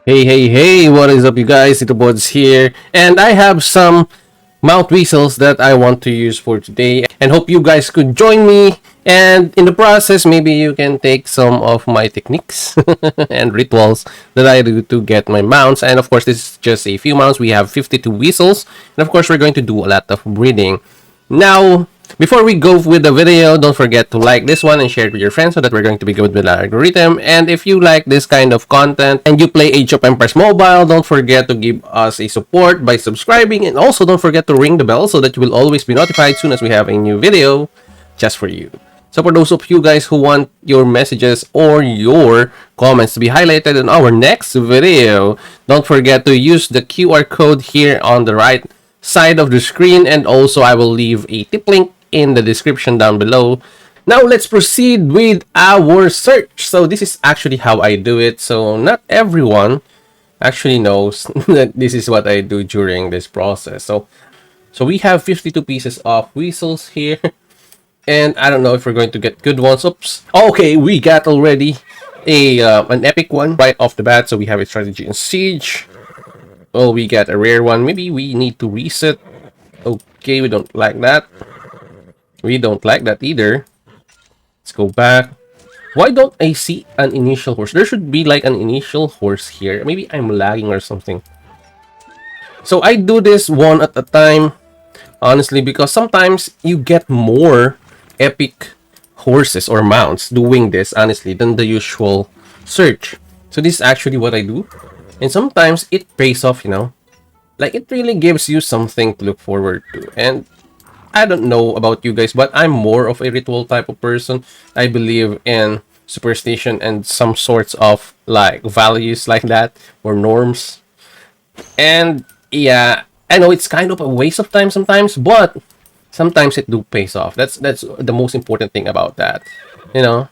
Hey, what is up, you guys? TITOBODS here, and I have some mount whistles that I want to use for today, and hope you guys could join me. And in the process, maybe you can take some of my techniques and rituals that I do to get my mounts. And of course, this is just a few mounts. We have 52 whistles, and of course, we're going to do a lot of breeding. Now, before we go with the video, don't forget to like this one and share it with your friends so that we're going to be good with our algorithm. And if you like this kind of content and you play Age of Empires Mobile, don't forget to give us a support by subscribing. And also don't forget to ring the bell so that you will always be notified soon as we have a new video just for you. So for those of you guys who want your messages or your comments to be highlighted in our next video, don't forget to use the QR code here on the right side of the screen, and also I will leave a tip link in the description down below. Now let's proceed with our search. So this is actually how I do it. So not everyone actually knows that this is what I do during this process. So we have 52 pieces of whistles here. And I don't know if we're going to get good ones. Oops. Okay, we got already an epic one right off the bat. So we have a strategy in siege. Oh, we got a rare one. Maybe we need to reset. Okay, we don't like that. We don't like that either. Let's go back. Why don't I see an initial horse? There should be like an initial horse here. Maybe I'm lagging or something. So I do this one at a time, honestly, because sometimes you get more epic horses or mounts doing this, honestly, than the usual search. So this is actually what I do. And sometimes it pays off, you know. Like, it really gives you something to look forward to. And I don't know about you guys, but I'm more of a ritual type of person. I believe in superstition and some sorts of like values like that or norms. And yeah, I know it's kind of a waste of time sometimes, but sometimes it do pays off. That's the most important thing about that, you know.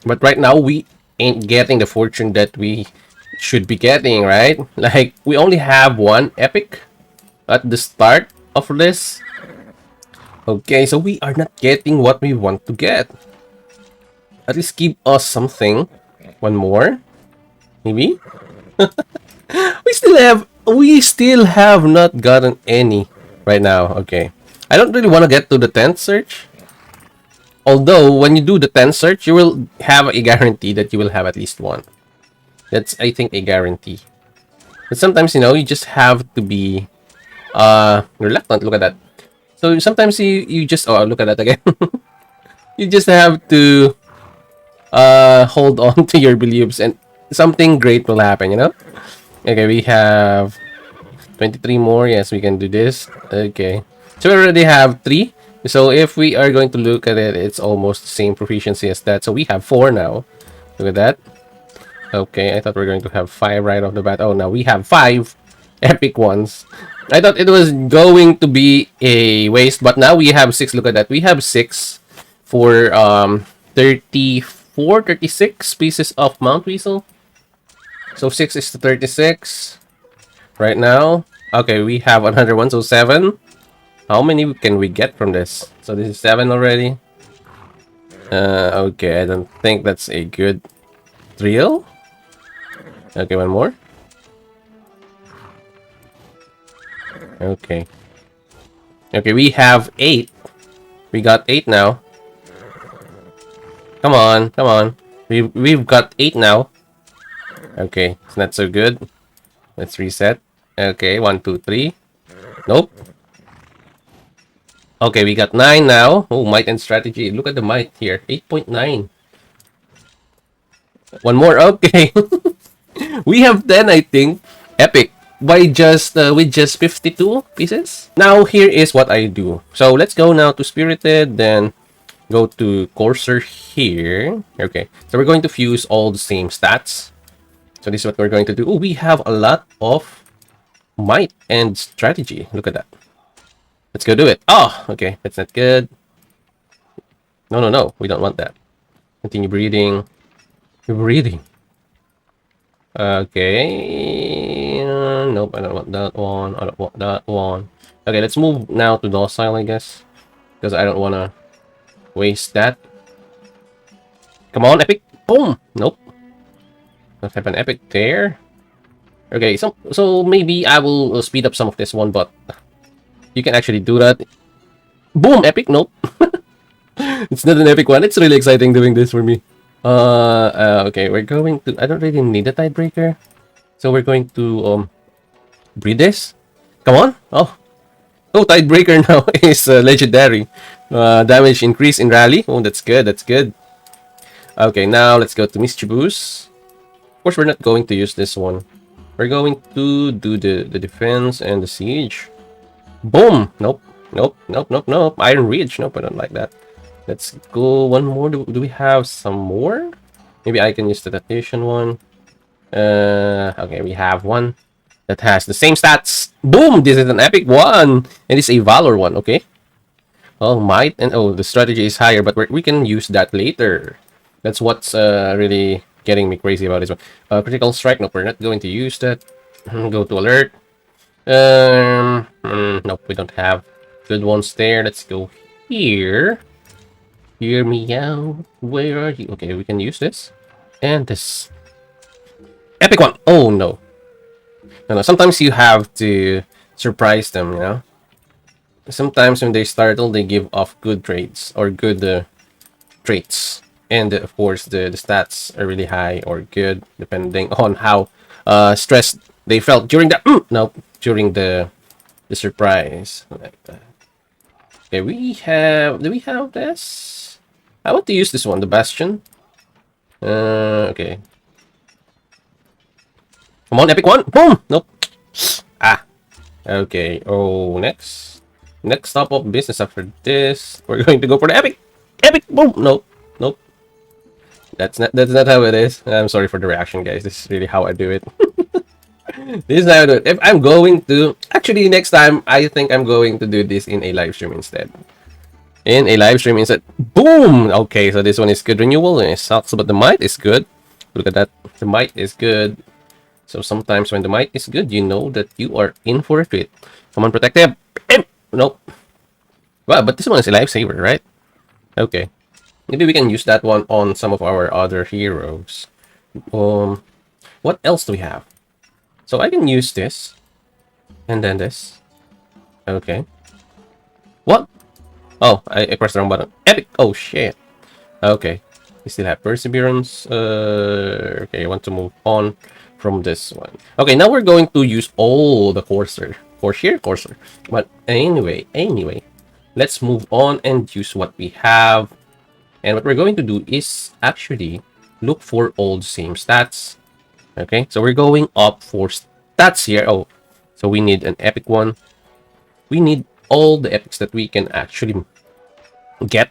But right now we ain't getting the fortune that we should be getting, right? Like, we only have one epic at the start of this. Okay, so we are not getting what we want to get. At least give us something. One more, maybe. we still have not gotten any right now. Okay, I don't really want to get to the 10th search. Although when you do the 10th search, you will have a guarantee that you will have at least one. That's, I think, a guarantee. But sometimes, you know, you just have to be reluctant. Look at that. So sometimes you just, oh, look at that again. You just have to hold on to your beliefs and something great will happen, you know. Okay, we have 23 more. Yes, we can do this. Okay, so we already have 3. So if we are going to look at it, it's almost the same proficiency as that. So we have 4 now. Look at that. Okay, I thought we were going to have 5 right off the bat. Oh, now we have 5 epic ones. I thought it was going to be a waste, but now we have 6. Look at that. We have 6 for 34, 36 pieces of Mount Weasel. So 6 is to 36 right now. Okay, we have another one, so 7. How many can we get from this? So this is 7 already. Okay, I don't think that's a good thrill. Okay, one more. Okay. Okay, we have 8. We got 8 now. Come on, come on. We've got 8 now. Okay, it's not so good. Let's reset. Okay, 1, 2, 3. Nope. Okay, we got 9 now. Oh, might and strategy. Look at the might here. 8.9. One more. Okay. We have 10, I think. Epic. By just with just 52 pieces. Now here is what I do. So let's go now to Spirited, then go to Courser here. Okay. So we're going to fuse all the same stats. So this is what we're going to do. Oh, we have a lot of might and strategy. Look at that. Let's go do it. Oh, okay. That's not good. No. We don't want that. Continue breeding. Breeding. Okay. Nope, I don't want that one. I don't want that one. Okay, let's move now to docile, I guess. Because I don't want to waste that. Come on, epic. Boom. Nope. Don't have an epic there. Okay, so maybe I will speed up some of this one, but you can actually do that. Boom, epic. Nope. It's not an epic one. It's really exciting doing this for me. Okay, we're going to. I don't really need a tidebreaker, so we're going to breed this. Come on. Oh, tidebreaker now is legendary. Damage increase in rally. Oh, that's good. That's good. Okay, now let's go to Mischievous. Of course, we're not going to use this one. We're going to do the defense and the siege. Boom. Nope. Nope. Nope. Nope. Nope. Iron Ridge. Nope. I don't like that. Let's go one more. Do we have some more? Maybe I can use the tactician one. Okay, we have one that has the same stats. Boom! This is an epic one, and it's a valor one. Okay. Oh, might and oh, the strategy is higher, but we can use that later. That's what's really getting me crazy about this one. Critical strike. Nope, we're not going to use that. Go to alert. Nope, we don't have good ones there. Let's go here. Hear me out. Where are you? Okay, we can use this. And this. Epic one. Oh, no. No, sometimes you have to surprise them, you know? Sometimes when they startle, they give off good traits or good traits. And of course, the stats are really high or good, depending on how stressed they felt during the... no, during the surprise. Like that. Okay, we have... Do we have this? I want to use this one, the Bastion. Okay. Come on, epic one. Boom! Nope. Ah. Okay. Oh, next stop of business after this. We're going to go for the epic. Epic. Boom. Nope. Nope. That's not how it is. I'm sorry for the reaction, guys. This is really how I do it. This is how I do it. If I'm going to... Actually, next time, I think I'm going to do this in a live stream instead. In a live stream instead. Boom! Okay, so this one is good renewal. And it sucks, but the might is good. Look at that. The might is good. So sometimes when the might is good, you know that you are in for a treat. Come on, protective. Nope. Wow, but this one is a lifesaver, right? Okay. Maybe we can use that one on some of our other heroes. What else do we have? So I can use this. And then this. Okay. What? Oh, I pressed the wrong button. Epic! Oh, shit. Okay. We still have Perseverance. Okay, I want to move on from this one. Okay, now we're going to use all the Courser. But anyway, let's move on and use what we have. And what we're going to do is actually look for all the same stats. Okay, so we're going up for stats here. Oh, so we need an epic one. We need all the epics that we can actually get.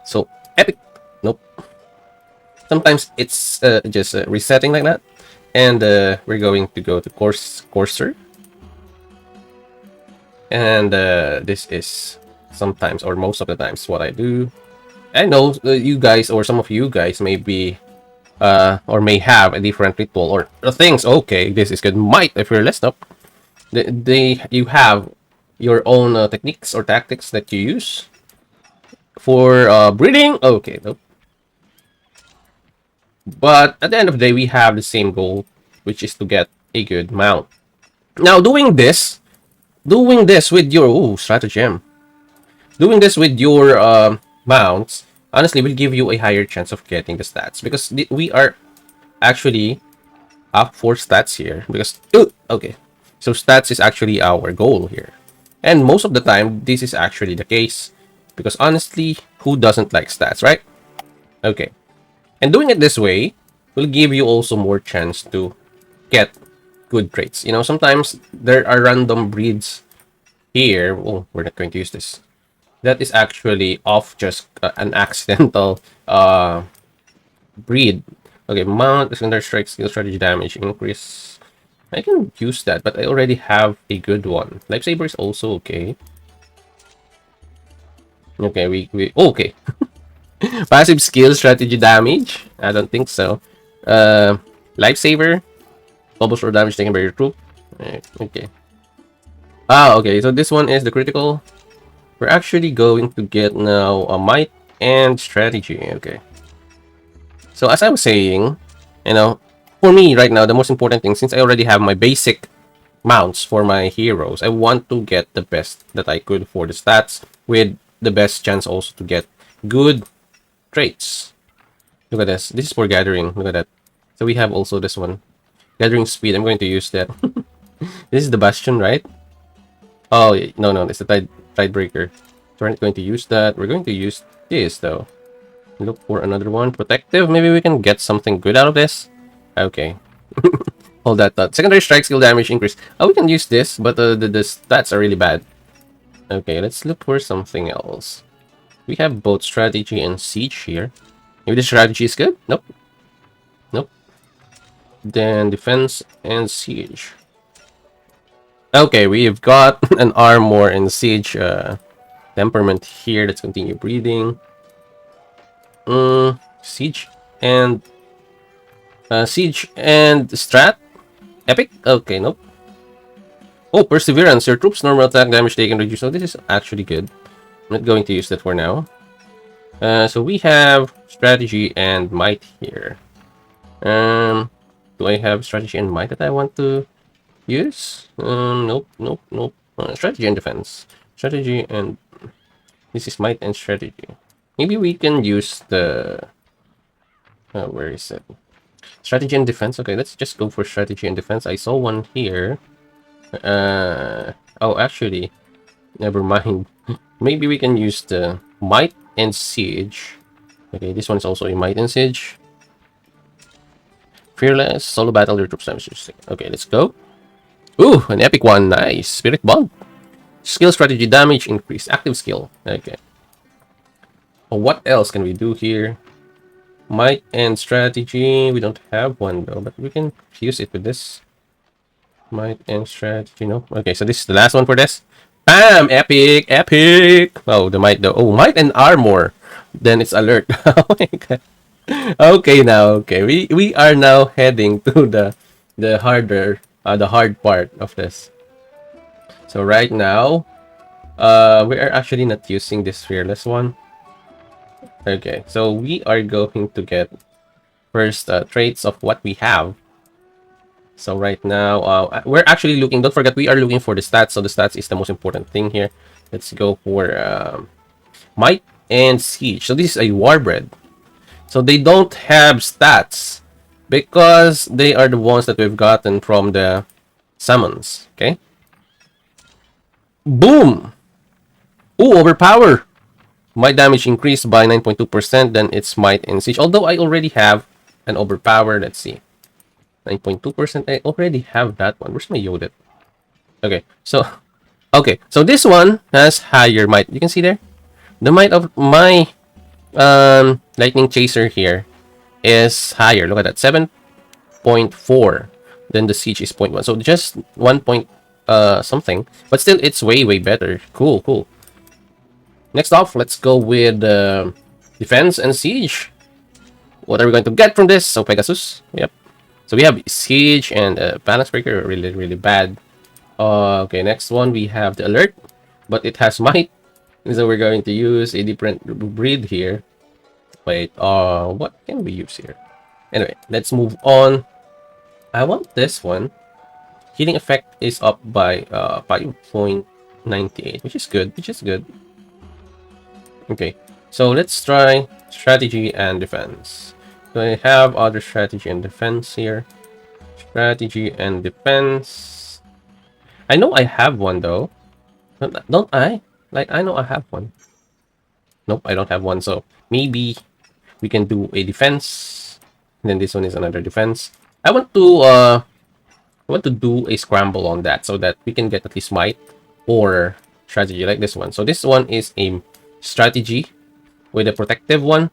So epic. Nope. Sometimes it's just resetting like that. And we're going to go to Courser. And this is sometimes or most of the times what I do. I know you guys or some of you guys may be or may have a different ritual or things. Okay, this is good. Might if you're less up. You have your own techniques or tactics that you use for breeding. Okay, nope. But at the end of the day, we have the same goal, which is to get a good mount. Now, doing this with your stratagem, doing this with your mounts, honestly, will give you a higher chance of getting the stats because we are actually up for stats here. Because okay, so stats is actually our goal here, and most of the time, this is actually the case because honestly, who doesn't like stats, right? Okay. And doing it this way will give you also more chance to get good traits. You know, sometimes there are random breeds here. Oh, we're not going to use this. That is actually off just an accidental breed. Okay, mount, secondary strike, skill, strategy, damage, increase. I can use that, but I already have a good one. Lifesaver is also okay. Okay, we okay. Passive skill, strategy, damage? I don't think so. Lifesaver. Doubles for damage taken by your troop. Okay. Okay. So this one is the critical. We're actually going to get now a might and strategy. Okay. So as I was saying, you know, for me right now, the most important thing, since I already have my basic mounts for my heroes, I want to get the best that I could for the stats, with the best chance also to get good traits. Look at this. This is for gathering. Look at that. So we have also this one. Gathering speed. I'm going to use that. This is the bastion, right? Oh, no, no. It's the tidebreaker. So we're not going to use that. We're going to use this, though. Look for another one. Protective. Maybe we can get something good out of this. Okay. Hold that thought. Secondary strike skill damage increase. Oh, we can use this, but the stats are really bad. Okay, let's look for something else. We have both strategy and siege here. Maybe the strategy is good? Nope. Nope. Then defense and siege. Okay, we've got an armor and siege temperament here. Let's continue breathing. Siege and strat. Epic? Okay, nope. Oh, perseverance. Your troops' normal attack damage taken reduce. So this is actually good. I'm not going to use that for now. So we have strategy and might here. Do I have strategy and might that I want to use? Nope, nope, nope. Strategy and defense. Strategy and... This is might and strategy. Maybe we can use the... where is it? Strategy and defense. Okay, let's just go for strategy and defense. I saw one here. Oh, actually, never mind. Maybe we can use the might and siege. Okay, this one's also a might and siege. Fearless solo battle your troops damage. Okay, let's go. Ooh, an epic one. Nice. Spirit bomb. Skill strategy damage increase. Active skill. Okay. What else can we do here? Might and strategy. We don't have one though, but we can fuse it with this. Might and strategy. No. Okay, so this is the last one for this. Bam! Epic! Epic! Oh, the might though. Oh, might and armor. Then it's alert. Oh my god. Okay now. Okay, we are now heading to the hard part of this. So right now, we are actually not using this fearless one. Okay, so we are going to get first traits of what we have. So right now, we're actually looking, don't forget, we are looking for the stats. So the stats is the most important thing here. Let's go for might and siege. So this is a warbread. So they don't have stats because they are the ones that we've gotten from the summons. Okay. Boom! Ooh, overpower! Might damage increased by 9.2%, then it's might and siege. Although I already have an overpower, let's see. 9.2%, I already have that one. Where's my Yodet? Okay, so this one has higher might. You can see there? The might of my lightning chaser here is higher. Look at that, 7.4. Then the siege is 0.1. So just 1 point something, but still it's way better. Cool, cool. Next off, let's go with defense and siege. What are we going to get from this? So Pegasus, yep. So we have siege and balance breaker, really bad. Okay, next one we have the alert, but it has might, so we're going to use a different breed here. Wait, what can we use here? Anyway, let's move on. I want this one. Healing effect is up by 5.98, which is good, Okay, so let's try strategy and defense. So I have other strategy and defense here. Strategy and defense. I know I have one though. Don't I? Like, I know I have one. Nope, I don't have one. So maybe we can do a defense. And then this one is another defense. I want to do a scramble on that so that we can get at least might or strategy like this one. So this one is a strategy with a protective one.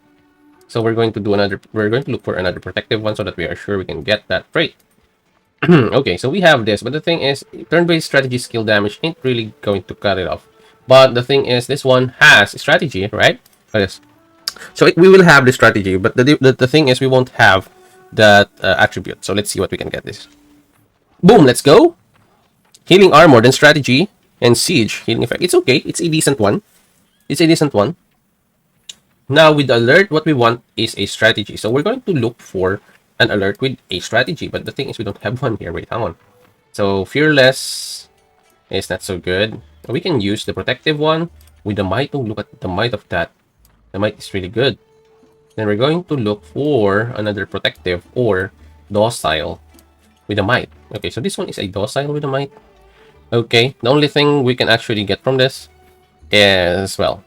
So we're going to look for another protective one so that we are sure we can get that trait. Okay, so we have this, but the thing is, turn-based strategy skill damage ain't really going to cut it off. But the thing is, this one has strategy, right? Yes. So we will have the strategy, but the thing is, we won't have that attribute. So let's see what we can get this. Boom, let's go. Healing armor, then strategy, and siege. Healing effect. It's okay. It's a decent one. Now with the alert, what we want is a strategy. So we're going to look for an alert with a strategy. But the thing is, we don't have one here. Wait, hang on. So fearless is not so good. We can use the protective one with the might. Oh, look at the might of that. The might is really good. Then we're going to look for another protective or docile with a might. Okay, so this one is a docile with a might. Okay, the only thing we can actually get from this is, well,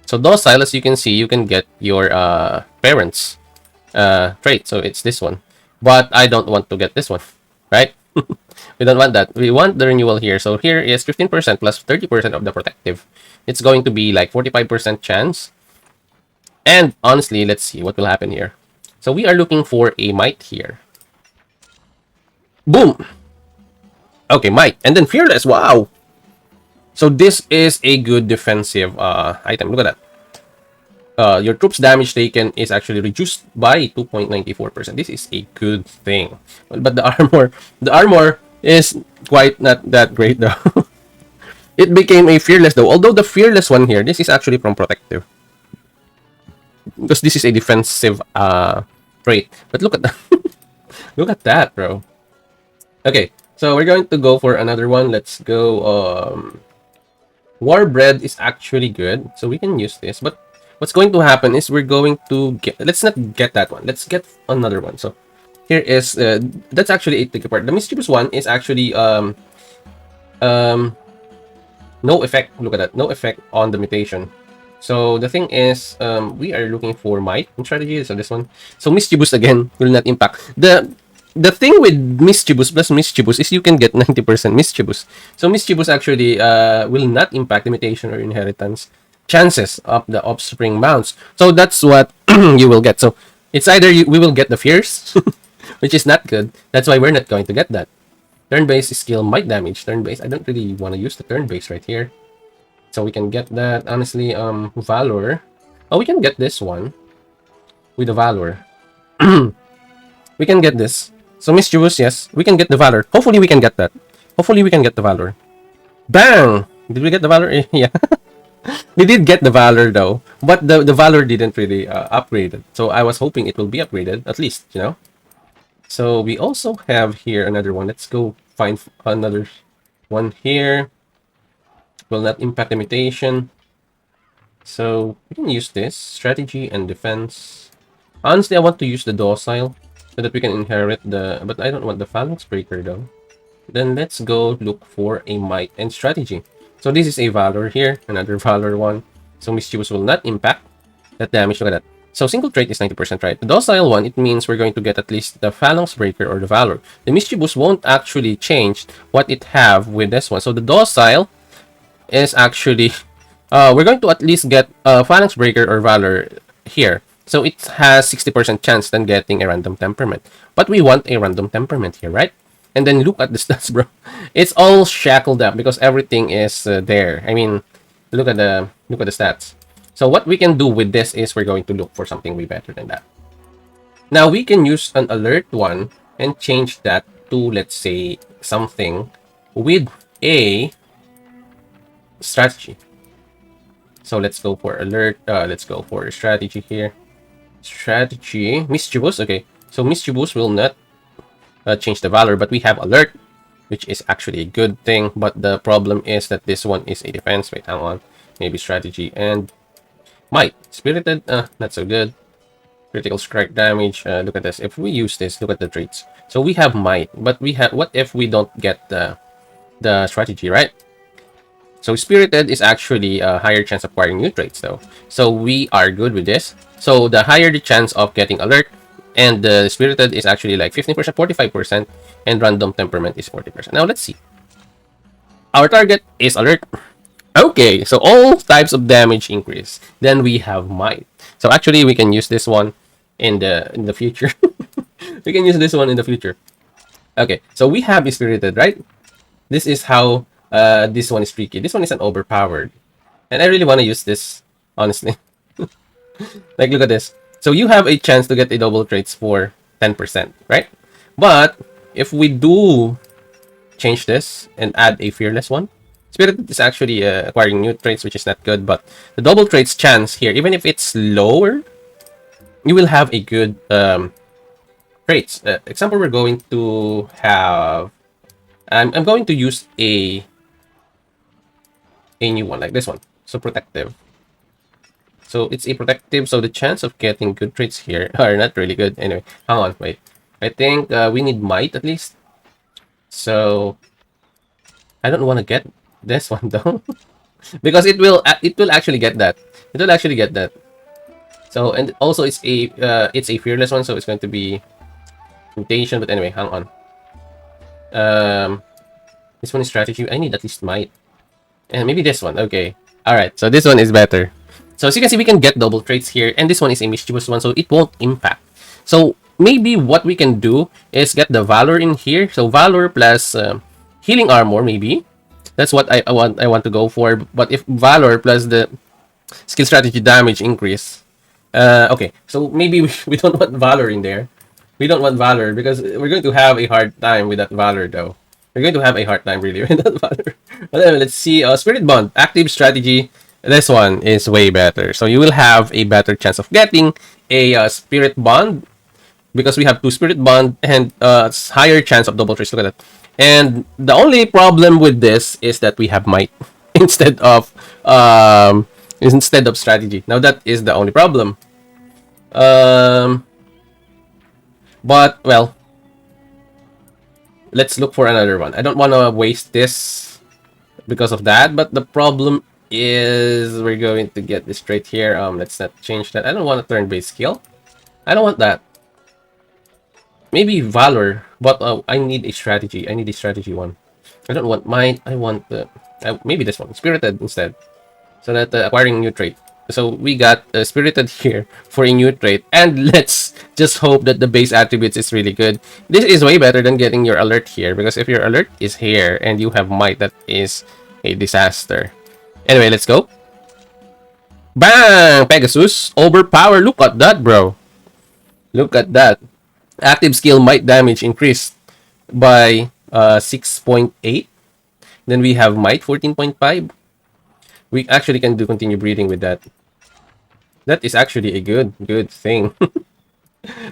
so docile, as you can see, you can get your parents trait. So it's this one. But I don't want to get this one, right? We don't want that. We want the renewal here. So here is 15% plus 30% of the protective. It's going to be like 45% chance. And honestly, let's see what will happen here. So we are looking for a might here. Boom! Okay, might. And then fearless. Wow! So this is a good defensive item. Look at that. Your troops damage taken is actually reduced by 2.94%. This is a good thing. But the armor is quite not that great though. It became a fearless though. Although the fearless one here, this is actually from protective. Because this is a defensive trait. But look at that. Look at that, bro. Okay, so we're going to go for another one. Let's go. Warbread is actually good, so we can use this. But what's going to happen is we're going to get. Let's not get that one. Let's get another one. So here is that's actually a tricky part. The mischievous one is actually no effect. Look at that, no effect on the mutation. So the thing is, we are looking for might and strategy. So this one. So mischievous again will not impact the thing with mischievous plus mischievous is you can get 90% mischievous. So mischievous actually will not impact the mutation or inheritance chances of the offspring mounts. So that's what you will get. So it's either we will get the fierce, which is not good. That's why we're not going to get that. Turn-based skill might damage. Turn-based, I don't really want to use the turn-based right here. So we can get that. Honestly, Valor. Oh, we can get this one with the Valor. We can get this. So mischievous, yes. We can get the Valor. Hopefully we can get that. Hopefully we can get the Valor. Bang! Did we get the Valor? Yeah. We did get the Valor though. But the Valor didn't really upgrade it. So I was hoping it will be upgraded. At least, you know. So we also have here another one. Let's go find another one here. Will not impact the mutation. So we can use this. Strategy and defense. Honestly, I want to use the docile. So that we can inherit the... But I don't want the phalanx breaker though. Then let's go look for a might and strategy. So this is a valor here. Another valor one. So mischievous will not impact that damage. Look at that. So single trait is 90% right. The docile one, it means we're going to get at least the phalanx breaker or the valor. The mischievous won't actually change what it have with this one. So the docile is actually... we're going to at least get a phalanx breaker or valor here. So it has 60% chance than getting a random temperament. But we want a random temperament here, right? And then look at the stats, bro. It's all shackled up because everything is there. I mean, look at the stats. So what we can do with this is we're going to look for something way better than that. Now we can use an alert one and change that to, let's say, something with a strategy. So let's go for alert. Let's go for a strategy here. Strategy, mischievous. Okay, so mischievous will not change the valor, but we have alert, which is actually a good thing. But the problem is that this one is a defense. Wait, hang on. Maybe strategy and might. Spirited, not so good. Critical strike damage. Look at this. If we use this, look at the traits. So we have might, but we have. What if we don't get the strategy, right? So spirited is actually a higher chance of acquiring new traits though. So we are good with this. So the higher the chance of getting alert, and the spirited is actually like 15%, 45%, and random temperament is 40%. Now let's see. Our target is alert. Okay, so all types of damage increase. Then we have might. So actually we can use this one in the future. We can use this one in the future. Okay, so we have spirited, right? This is how this one is tricky. This one is an overpowered. And I really want to use this, honestly. Like, look at this. So you have a chance to get a double traits for 10%, right? But if we do change this and add a fearless one, Spirit is actually acquiring new traits, which is not good. But the double traits chance here, even if it's lower, you will have a good traits. Example, we're going to have. I'm going to use a new one like this one. So protective. So it's a protective. So the chance of getting good traits here are not really good. Anyway, hang on, wait. I think we need might at least. So I don't want to get this one though, because it will actually get that. It will actually get that. So and also it's a fearless one, so it's going to be temptation. But anyway, hang on. This one is strategy. I need at least might, and maybe this one. Okay, all right. So this one is better. So as you can see, we can get double traits here, and this one is a mischievous one, so it won't impact. So maybe what we can do is get the valor in here. So valor plus healing armor, maybe. That's what I want. I want to go for. But if valor plus the skill strategy damage increase, okay. So maybe we don't want valor in there. We don't want valor because we're going to have a hard time with that valor, though. We're going to have a hard time really with that valor. But anyway, let's see. Spirit bond, active strategy. This one is way better. So you will have a better chance of getting a spirit bond because we have two spirit bond and higher chance of double trace. Look at that. And the only problem with this is that we have might instead of strategy. Now that is the only problem. But well, let's look for another one. I don't want to waste this because of that. But the problem is we're going to get this straight here. Let's not change that. I don't want a turn-based skill. I don't want that. Maybe valor, but I need a strategy. I need a strategy one. I don't want might. I want the maybe this one, spirited instead, so that acquiring new trait. So we got spirited here for a new trait, and let's just hope that the base attributes is really good. This is way better than getting your alert here, because if your alert is here and you have might, that is a disaster. Anyway, let's go. Bang! Pegasus overpower. Look at that, bro. Look at that. Active skill might damage increased by 6.8. Then we have might 14.5. We actually can do continue breeding with that. That is actually a good thing.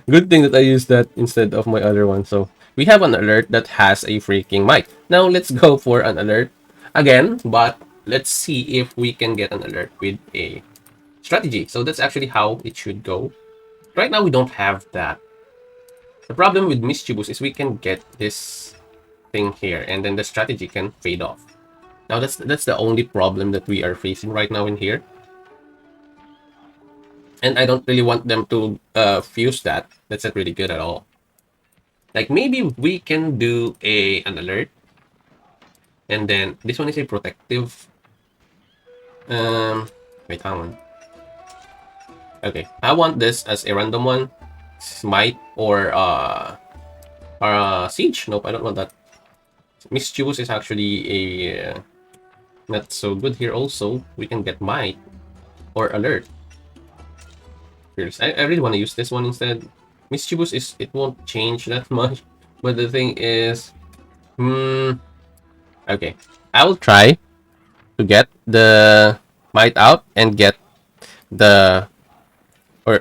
Good thing that I used that instead of my other one. So we have an alert that has a freaking might. Now let's go for an alert again, but let's see if we can get an alert with a strategy. So that's actually how it should go. Right now we don't have that. The problem with mischievous is we can get this thing here, and then the strategy can fade off. Now that's the only problem that we are facing right now in here. And I don't really want them to fuse that. That's not really good at all. Like maybe we can do an alert. And then this one is a protective. Wait, hang on. Okay, I want this as a random one. Smite or siege. Nope, I don't want that. Mischievous is actually a not so good here. Also, we can get might or alert. I really want to use this one instead. Mischievous is it won't change that much, but the thing is, okay, I will try to get the might out and get the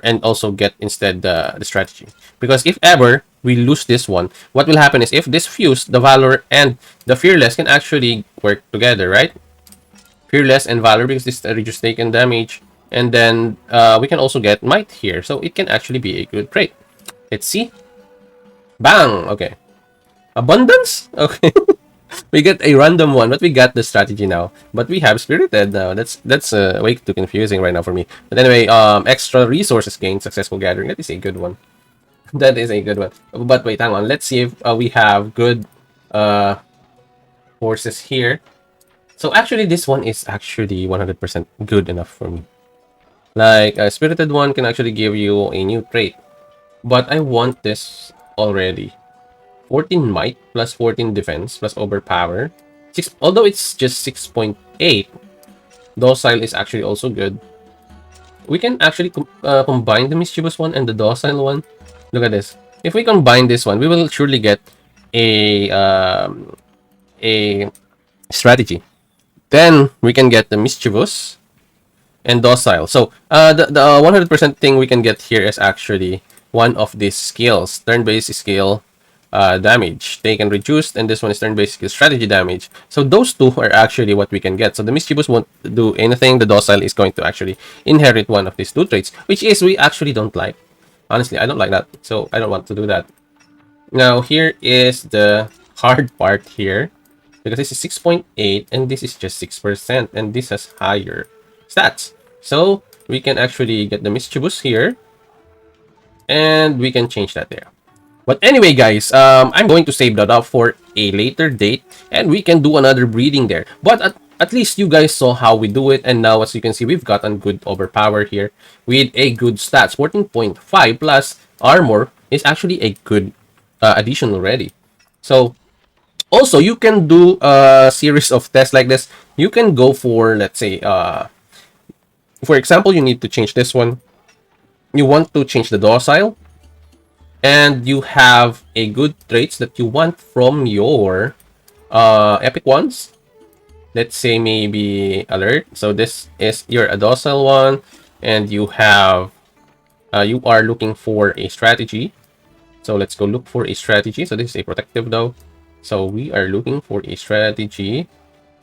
and also get instead the strategy, because if ever we lose this one, what will happen is if this fuse, the valor and the fearless can actually work together, right? Fearless and valor, because this reduces taken damage, and then we can also get might here, so it can actually be a good trait. Let's see. Bang. Okay, abundance. Okay. We get a random one, but we got the strategy now. But we have spirited now. That's way too confusing right now for me. But anyway, extra resources gained, successful gathering. That is a good one. That is a good one. But wait, hang on. Let's see if we have good horses here. So actually, this one is actually 100% good enough for me. Like a spirited one can actually give you a new trait, but I want this already. 14 might plus 14 defense plus overpower. Although it's just 6.8, docile is actually also good. We can actually combine the mischievous one and the docile one. Look at this. If we combine this one, we will surely get a strategy. Then we can get the mischievous and docile. So the 100% thing we can get here is actually one of these skills. Turn-based skill damage taken reduced, and this one is turn-based skill strategy damage. So those two are actually what we can get. So the mischievous won't do anything. The docile is going to actually inherit one of these two traits, which is we actually don't like. Honestly, I don't like that, so I don't want to do that. Now here is the hard part here, because this is 6.8 and this is just 6%, and this has higher stats. So we can actually get the mischievous here, and we can change that there. But anyway, guys, I'm going to save that up for a later date, and we can do another breeding there. But at least you guys saw how we do it, and now as you can see, we've gotten good overpower here with a good stats. 14.5 plus armor is actually a good addition already. So also, you can do a series of tests like this. You can go for, let's say, for example, you need to change this one. You want to change the docile, and you have a good traits that you want from your epic ones. Let's say maybe alert. So this is your docile one, and you have you are looking for a strategy. So let's go look for a strategy. So this is a protective though. So we are looking for a strategy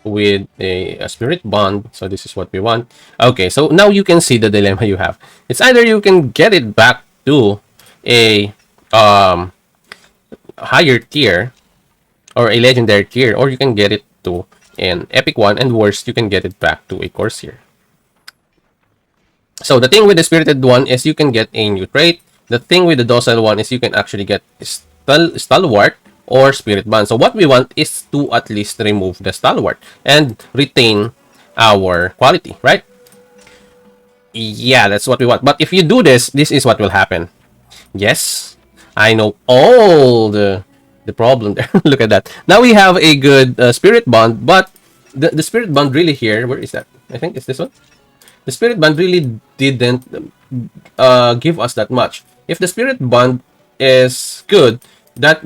with a spirit bond. So this is what we want. Okay, so now you can see the dilemma you have. It's either you can get it back to a higher tier or a legendary tier, or you can get it to an epic one, and worst, you can get it back to a corsair. So the thing with the spirited one is you can get a new trait. The thing with the docile one is you can actually get stalwart or spirit bond. So what we want is to at least remove the stalwart and retain our quality, right? Yeah, that's what we want. But if you do this, this is what will happen. Yes, I know all the problem there. Look at that. Now we have a good spirit bond, but the spirit bond really here, where is that? I think it's this one. The spirit bond really didn't give us that much. If the spirit bond is good, that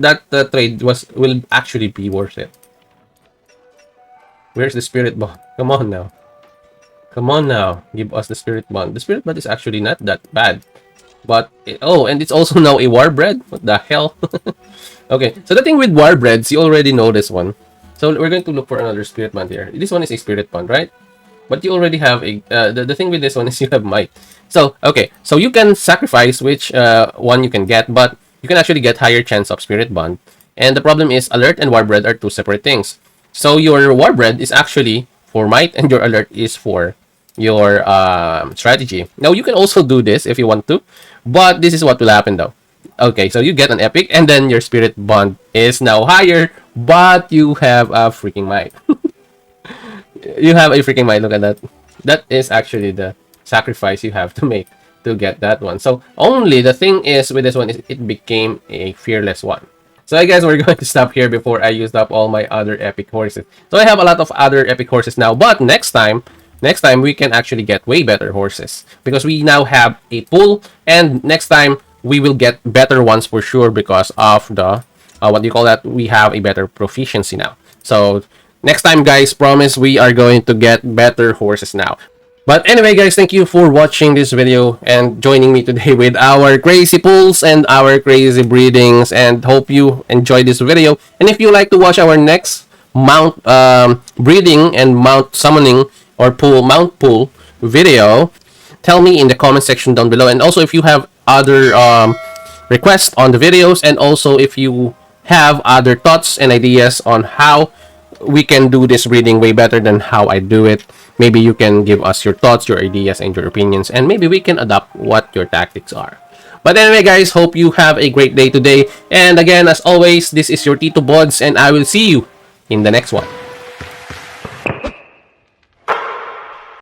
trade will actually be worth it. Where's the spirit bond? Come on now. Come on now. Give us the spirit bond. The spirit bond is actually not that bad. But, oh, and it's also now a warbread. What the hell? Okay, so the thing with warbreads, you already know this one. So we're going to look for another spirit bond here. This one is a spirit bond, right? But you already have a... the thing with this one is you have might. So, okay. So you can sacrifice which one you can get, but you can actually get higher chance of spirit bond. And the problem is alert and warbread are two separate things. So your warbread is actually for might, and your alert is for your strategy. Now you can also do this if you want to, but this is what will happen though. Okay, so you get an epic, and then your spirit bond is now higher, but you have a freaking might. You have a freaking might. Look at that. That is actually the sacrifice you have to make to get that one. So only the thing is with this one is it became a fearless one. So I guess we're going to stop here before I used up all my other epic horses. So I have a lot of other epic horses now, but next time we can actually get way better horses because we now have a pool, and next time we will get better ones for sure because of the what do you call that? We have a better proficiency now. So next time, guys, promise we are going to get better horses now. But anyway, guys, thank you for watching this video and joining me today with our crazy pulls and our crazy breedings, and hope you enjoyed this video. And if you like to watch our next mount breeding and mount summoning or mount pull video, tell me in the comment section down below. And also if you have other requests on the videos, and also if you have other thoughts and ideas on how we can do this breeding way better than how I do it, maybe you can give us your thoughts, your ideas, and your opinions, and maybe we can adopt what your tactics are. But anyway, guys, hope you have a great day today. And again, as always, this is your TITOBODS, and I will see you in the next one.